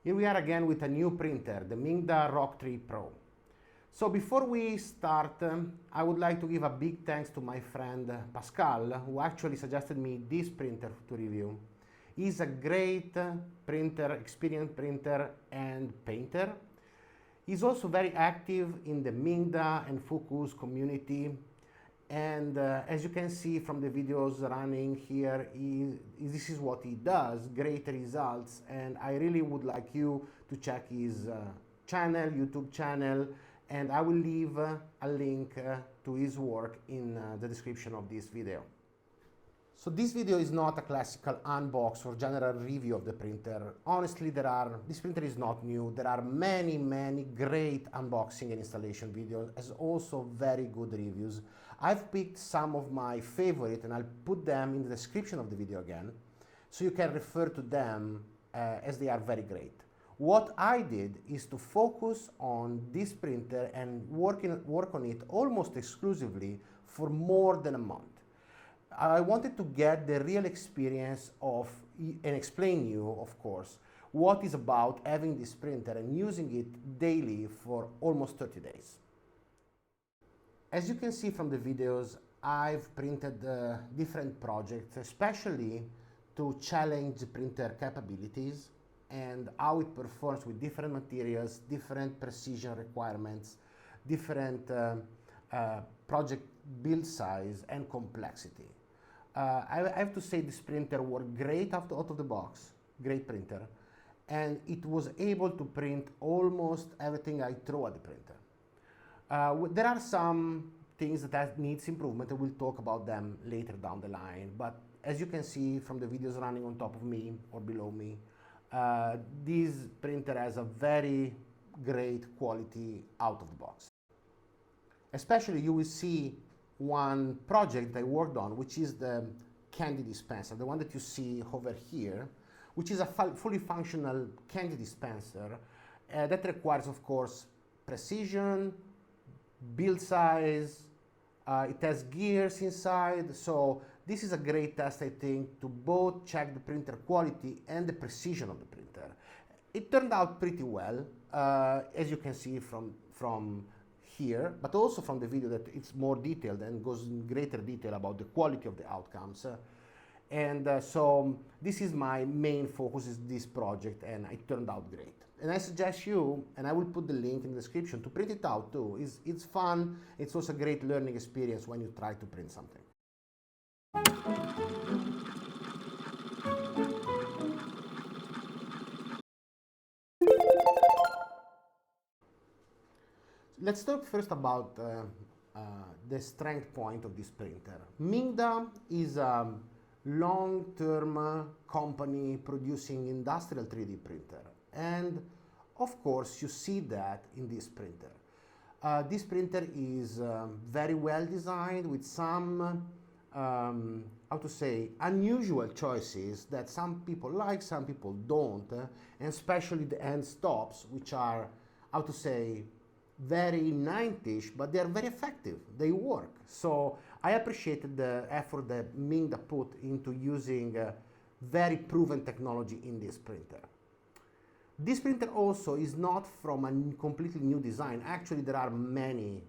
Here we are again with a new printer, the Mingda Rock 3 Pro. So before we start, I would like to give a big thanks to my friend Pascal, who actually suggested me this printer to review. He's a great printer, experienced printer and painter. He's also very active in the Mingda and Focus community. And as you can see from the videos running here, this is what he does, great results. And I really would like you to check his channel, YouTube channel, and I will leave a link to his work in the description of this video. So this video is not a classical unbox or general review of the printer. Honestly, this printer is not new. There are many great unboxing and installation videos, as also very good reviews. I've picked some of my favorite and I'll put them in the description of the video again, so you can refer to them as they are very great. What I did is to focus on this printer and work on it almost exclusively for more than a month. I wanted to get the real experience of and explain you, of course, what is about having this printer and using it daily for almost 30 days. As you can see from the videos, I've printed different projects, especially to challenge printer capabilities and how it performs with different materials, different precision requirements, different project build size and complexity. I have to say this printer worked great out of the box, great printer, and it was able to print almost everything I throw at the printer. There are some things that needs improvement, and we'll talk about them later down the line, but as you can see from the videos running on top of me or below me, this printer has a very great quality out of the box. Especially you will see one project that I worked on, which is the candy dispenser, the one that you see over here, which is a fully functional candy dispenser that requires, of course, precision, build size, it has gears inside, so this is a great test, I think, to both check the printer quality and the precision of the printer. It turned out pretty well, as you can see from here, but also from the video that it's more detailed and goes in greater detail about the quality of the outcomes. So this is my main focus, is this project, and it turned out great. And I suggest you, and I will put the link in the description, to print it out too. It's fun, it's also a great learning experience when you try to print something. Let's talk first about the strength point of this printer. Mingda is a long-term company producing industrial 3D printer, and of course you see that in this printer. This printer is very well designed with some how to say, unusual choices that some people like, some people don't, and especially the end stops, which are, how to say, very 90s, but they are very effective. They work. So I appreciated the effort that Mingda put into using very proven technology in this printer. This printer also is not from a completely new design. Actually, there are many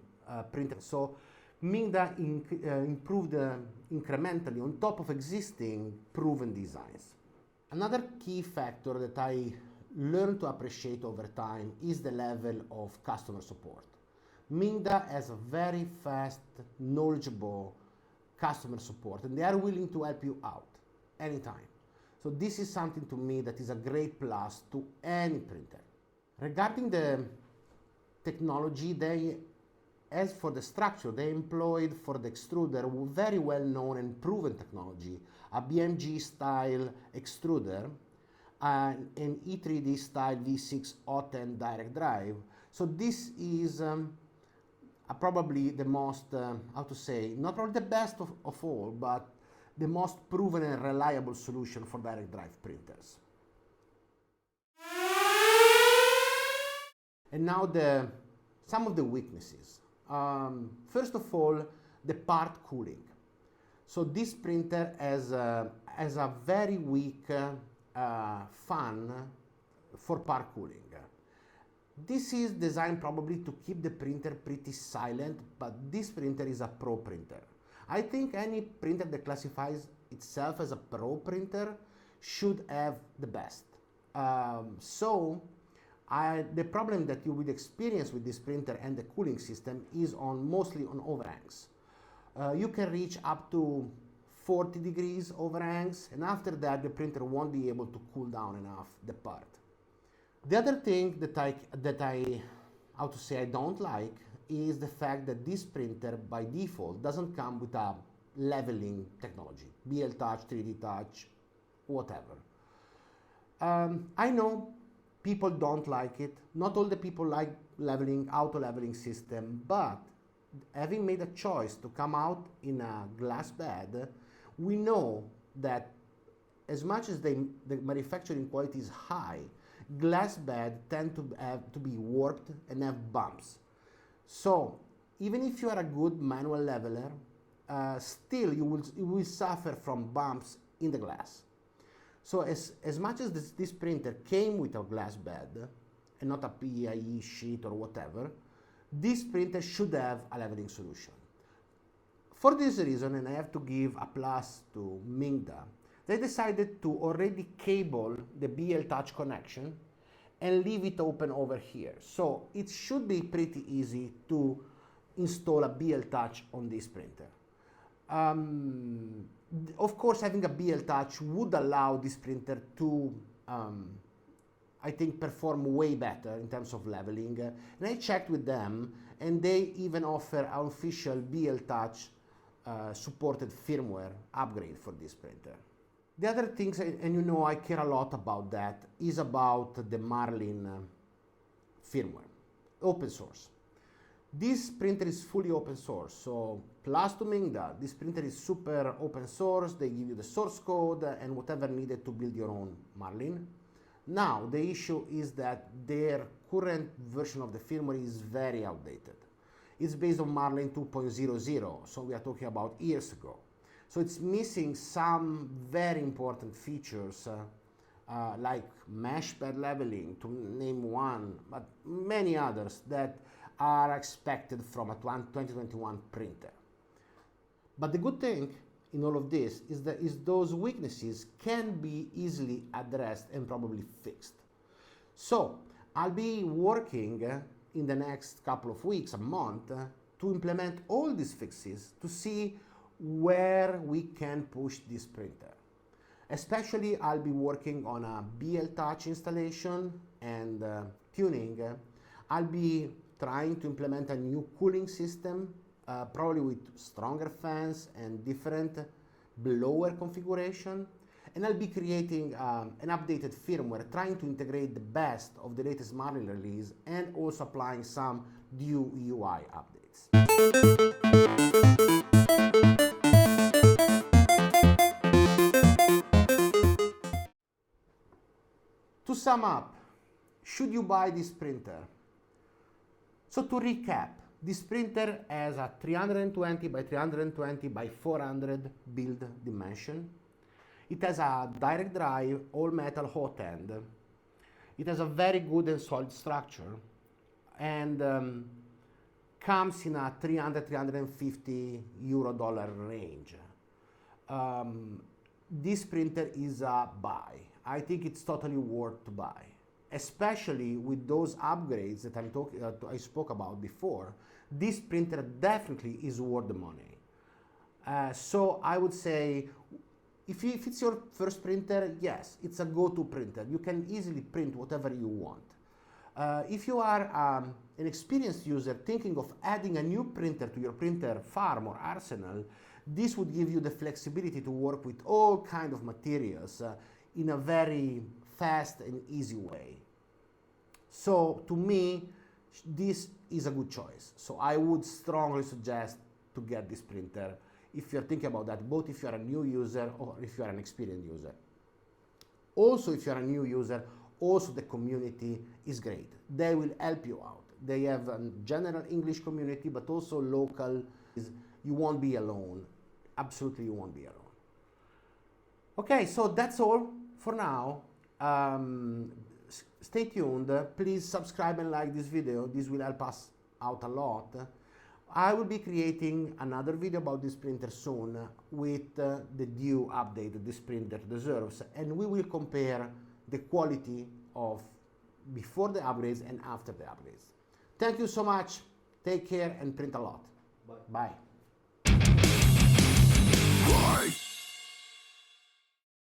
printers. So Mingda improved incrementally on top of existing proven designs. Another key factor that I learned to appreciate over time is the level of customer support. Mingda has a very fast, knowledgeable customer support, and they are willing to help you out anytime. So this is something to me that is a great plus to any printer. Regarding the technology, as for the structure, they employed for the extruder very well known and proven technology, a BMG style extruder, an E3D style V6 hot end direct drive. So this is probably the most, how to say, not probably the best of all, but the most proven and reliable solution for direct drive printers. And now some of the weaknesses. First of all, the part cooling. So this printer has a very weak fan for part cooling. This is designed probably to keep the printer pretty silent, but this printer is a pro printer. I think any printer that classifies itself as a pro printer should have the best. The problem that you will experience with this printer and the cooling system is mostly on overhangs. You can reach up to 40 degrees overhangs, and after that the printer won't be able to cool down enough the part. The other thing that I don't like is the fact that this printer by default doesn't come with a leveling technology, BL Touch, 3D Touch, whatever. I know people don't like it. Not all the people like leveling, auto leveling system, but having made a choice to come out in a glass bed, we know that as much as the manufacturing quality is high, glass beds tend to be warped and have bumps. So even if you are a good manual leveler, still you will suffer from bumps in the glass. So as much as this printer came with a glass bed and not a PIE sheet or whatever, this printer should have a leveling solution. For this reason, and I have to give a plus to Mingda, they decided to already cable the BL Touch connection and leave it open over here. So it should be pretty easy to install a BL Touch on this printer. Of course, having a BL Touch would allow this printer to, I think, perform way better in terms of leveling. And I checked with them, and they even offer an official BL Touch supported firmware upgrade for this printer. The other things, and you know I care a lot about that, is about the Marlin firmware, open source. This printer is fully open source, so plus to Mingda, this printer is super open source. They give you the source code and whatever needed to build your own Marlin. Now, the issue is that their current version of the firmware is very outdated. It's based on Marlin 2.00, so we are talking about years ago. So it's missing some very important features like mesh bed leveling, to name one, but many others that are expected from a 2021 printer. But the good thing in all of this is that those weaknesses can be easily addressed and probably fixed. So I'll be working in the next couple of weeks, a month, to implement all these fixes to see where we can push this printer. Especially I'll be working on a BL Touch installation and tuning. I'll be trying to implement a new cooling system, probably with stronger fans and different blower configuration. And I'll be creating an updated firmware, trying to integrate the best of the latest Marlin release and also applying some new UI updates. To sum up, should you buy this printer? So to recap, this printer has a 320 by 320 by 400 build dimension. It has a direct drive, all metal hot end. It has a very good and solid structure and comes in a 300-350 euro-dollar range. This printer is a buy. I think it's totally worth to buy, especially with those upgrades that I spoke about before. This printer definitely is worth the money. So I would say, if it's your first printer, yes, it's a go-to printer. You can easily print whatever you want. If you are an experienced user thinking of adding a new printer to your printer farm or arsenal, this would give you the flexibility to work with all kinds of materials in a very fast and easy way. So to me, this is a good choice. So I would strongly suggest to get this printer if you're thinking about that, both if you're a new user or if you're an experienced user. Also, if you're a new user, also the community is great. They will help you out. They have a general English community, but also local. You won't be alone. Absolutely, you won't be alone. Okay, so that's all for now. stay tuned. Please subscribe and like this video. This will help us out a lot. I will be creating another video about this printer soon with the due update that this printer deserves, and we will compare the quality of before the upgrades and after the upgrades. Thank you so much. Take care and print a lot. Bye. Bye.